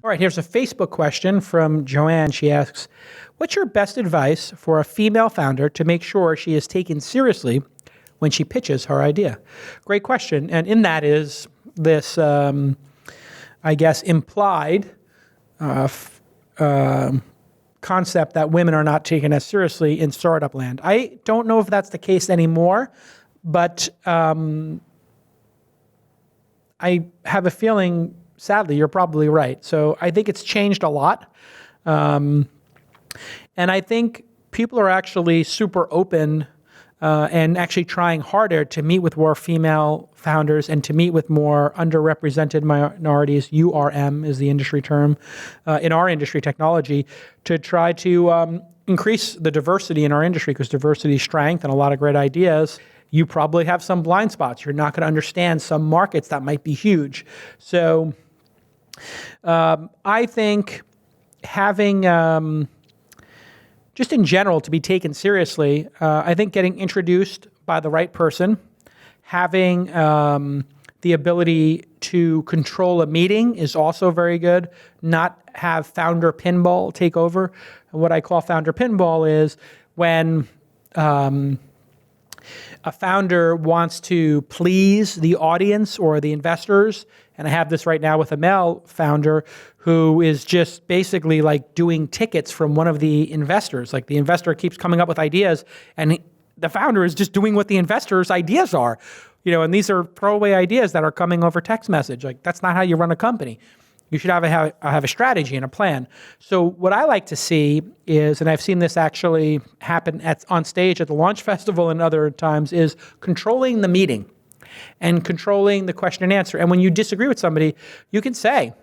All right, here's a Facebook question from Joanne. She asks, what's your best advice for a female founder to make sure she is taken seriously when she pitches her idea? Great question. And in that is this, I guess, implied concept that women are not taken as seriously in startup land. I don't know if that's the case anymore, but I have a feeling, sadly, you're probably right. So I think it's changed a lot. And I think people are actually super open and actually trying harder to meet with more female founders and to meet with more underrepresented minorities. URM is the industry term in our industry, technology, to try to increase the diversity in our industry, because diversity is strength and a lot of great ideas. You probably have some blind spots. You're not going to understand some markets that might be huge. So I think having, just in general, to be taken seriously, I think getting introduced by the right person, having the ability to control a meeting is also very good. Not have founder pinball take over. What I call founder pinball is when a founder wants to please the audience or the investors, and I have this right now with a male founder who is just basically like doing tickets from one of the investors. Like the investor keeps coming up with ideas, and the founder is just doing what the investor's ideas are. And these are throwaway ideas that are coming over text message. Like, that's not how you run a company. You should have a strategy and a plan. So what I like to see is, and I've seen this actually happen on stage at the Launch Festival and other times, is controlling the meeting and controlling the question and answer. And when you disagree with somebody, you can say,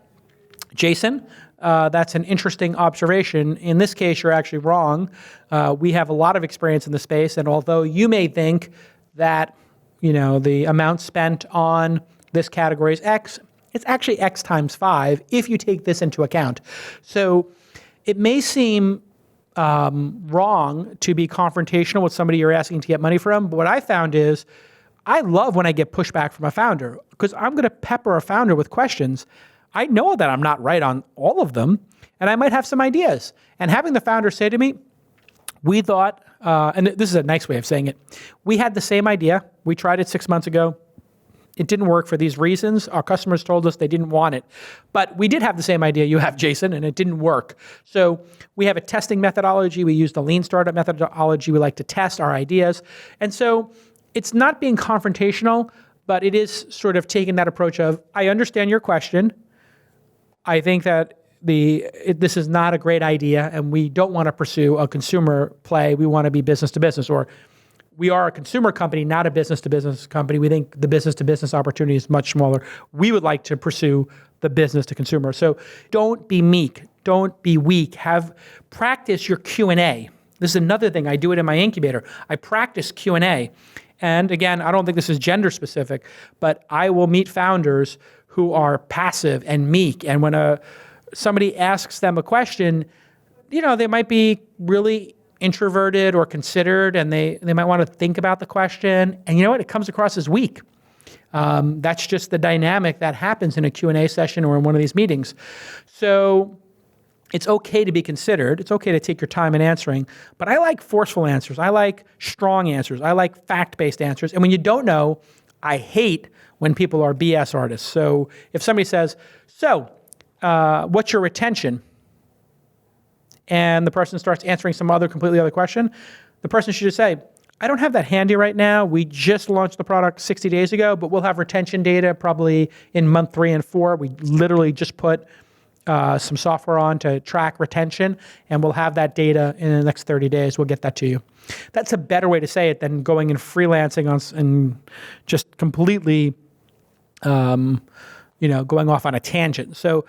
Jason, that's an interesting observation. In this case, you're actually wrong. We have a lot of experience in the space, and although you may think that the amount spent on this category is X, it's actually X times 5 if you take this into account. So it may seem wrong to be confrontational with somebody you're asking to get money from, but what I found is I love when I get pushback from a founder, because I'm going to pepper a founder with questions. I know that I'm not right on all of them, and I might have some ideas. And having the founder say to me, we thought, and this is a nice way of saying it, we had the same idea. We tried it 6 months ago. It didn't work for these reasons. Our customers told us they didn't want it. But we did have the same idea you have, Jason, and it didn't work. So we have a testing methodology. We use the lean startup methodology. We like to test our ideas. And so it's not being confrontational, but it is sort of taking that approach of, I understand your question. I think that this is not a great idea, and we don't want to pursue a consumer play. We want to be business to business, or we are a consumer company, not a business-to-business company. We think the business-to-business opportunity is much smaller. We would like to pursue the business-to-consumer. So don't be meek. Don't be weak. Practice your Q&A. This is another thing. I do it in my incubator. I practice Q&A. And again, I don't think this is gender-specific, but I will meet founders who are passive and meek. And when somebody asks them a question, they might be really introverted or considered, and they might want to think about the question. And you know what? It comes across as weak. That's just the dynamic that happens in a Q&A session or in one of these meetings. So it's okay to be considered. It's okay to take your time in answering. But I like forceful answers. I like strong answers. I like fact-based answers. And when you don't know, I hate when people are BS artists. So if somebody says, what's your retention? And the person starts answering some completely other question, the person should just say, I don't have that handy right now. We just launched the product 60 days ago, but we'll have retention data probably in month 3 and 4. We literally just put some software on to track retention, and we'll have that data in the next 30 days. We'll get that to you. That's a better way to say it than going and freelancing and just completely, going off on a tangent. So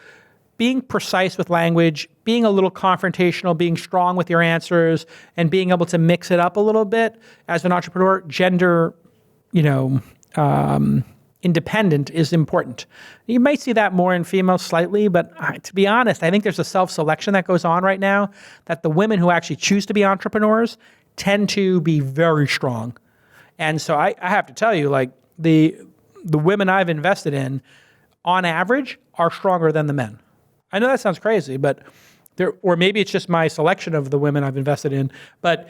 being precise with language, being a little confrontational, being strong with your answers, and being able to mix it up a little bit as an entrepreneur, gender, independent is important. You might see that more in females slightly, but to be honest, I think there's a self-selection that goes on right now that the women who actually choose to be entrepreneurs tend to be very strong. And so I have to tell you, like the women I've invested in, on average, are stronger than the men. I know that sounds crazy, but or maybe it's just my selection of the women I've invested in, but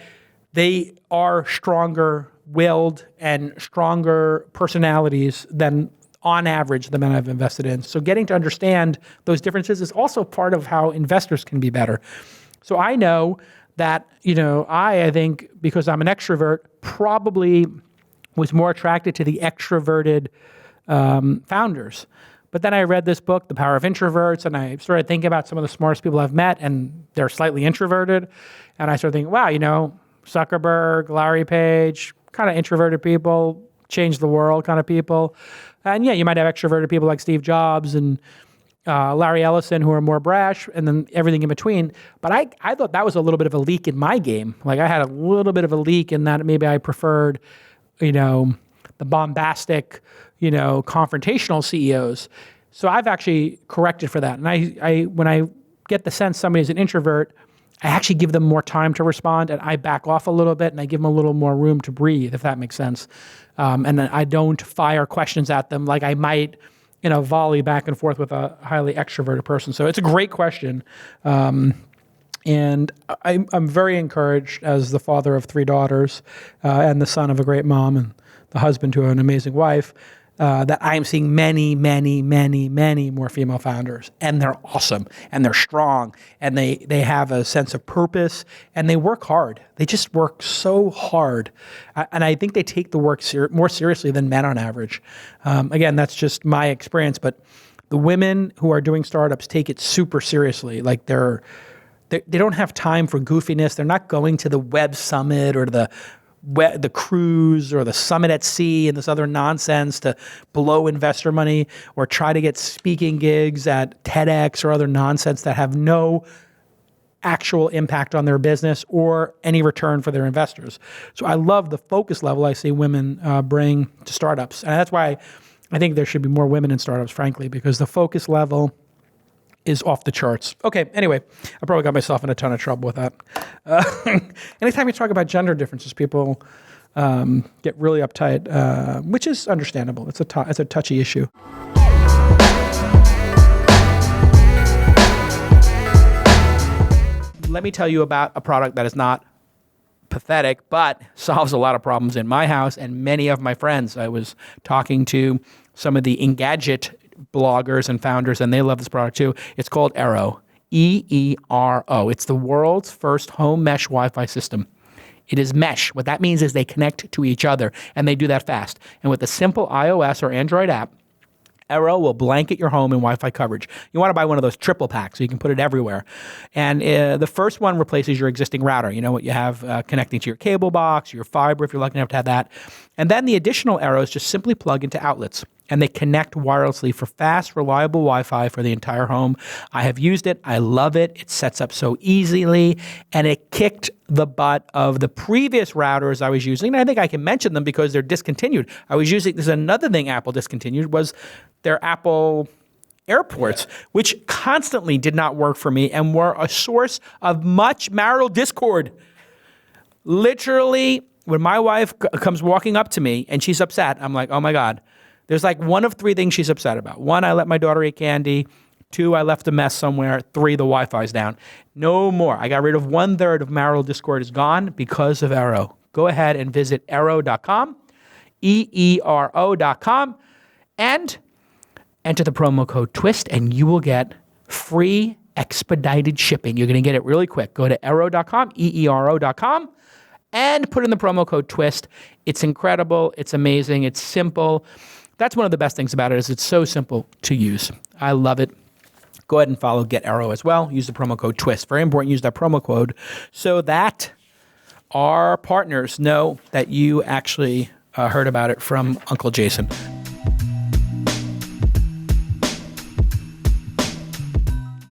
they are stronger willed and stronger personalities than on average the men I've invested in. So getting to understand those differences is also part of how investors can be better. So I know that, I think because I'm an extrovert, probably was more attracted to the extroverted founders. But then I read this book, The Power of Introverts, and I started thinking about some of the smartest people I've met, and they're slightly introverted. And I started thinking, wow, Zuckerberg, Larry Page, kind of introverted people, change the world kind of people. And yeah, you might have extroverted people like Steve Jobs and Larry Ellison who are more brash, and then everything in between. But I thought that was a little bit of a leak in my game. Like I had a little bit of a leak in that maybe I preferred, the bombastic, confrontational CEOs. So I've actually corrected for that. And I when I get the sense somebody's an introvert, I actually give them more time to respond, and I back off a little bit, and I give them a little more room to breathe, if that makes sense. And then I don't fire questions at them like I might, volley back and forth with a highly extroverted person. So it's a great question. And I'm very encouraged as the father of 3 daughters and the son of a great mom and the husband to an amazing wife, that I am seeing many, many, many, many more female founders. And they're awesome, and they're strong, and they have a sense of purpose, and they work hard. They just work so hard. And I think they take the work more seriously than men on average. Again, that's just my experience, but the women who are doing startups take it super seriously. Like they don't have time for goofiness. They're not going to the Web Summit or the cruise or the summit at sea and this other nonsense to blow investor money or try to get speaking gigs at TEDx or other nonsense that have no actual impact on their business or any return for their investors. So I love the focus level I see women bring to startups. And that's why I think there should be more women in startups, frankly, because the focus level is off the charts. Okay, anyway, I probably got myself in a ton of trouble with that. Anytime you talk about gender differences, people get really uptight, which is understandable. It's a touchy issue. Let me tell you about a product that is not pathetic, but solves a lot of problems in my house and many of my friends. I was talking to some of the Engadget bloggers and founders, and they love this product too. It's called Eero, E-E-R-O. It's the world's first home mesh Wi-Fi system. It is mesh. What that means is they connect to each other, and they do that fast. And with a simple iOS or Android app, Eero will blanket your home in Wi-Fi coverage. You want to buy one of those triple packs so you can put it everywhere. And the first one replaces your existing router. You know what you have connecting to your cable box, your fiber if you're lucky enough to have that. And then the additional Eeros just simply plug into outlets, and they connect wirelessly for fast, reliable Wi-Fi for the entire home. I have used it. I love it. It sets up so easily, and it kicked the butt of the previous routers I was using. And I think I can mention them because they're discontinued. There's another thing Apple discontinued was their Apple airports, which constantly did not work for me and were a source of much marital discord. Literally, when my wife comes walking up to me and she's upset, I'm like, oh my God. There's like one of 3 things she's upset about. 1, I let my daughter eat candy. 2, I left a mess somewhere. 3, the Wi-Fi's down. No more. I got rid of 1/3 of marital discord is gone because of Eero. Go ahead and visit Eero.com, EERO.com, and enter the promo code TWIST, and you will get free expedited shipping. You're going to get it really quick. Go to Eero.com, EERO.com, and put in the promo code TWIST. It's incredible. It's amazing. It's simple. That's one of the best things about it is it's so simple to use. I love it. Go ahead and follow Get Eero as well. Use the promo code TWIST. Very important, use that promo code so that our partners know that you actually heard about it from Uncle Jason.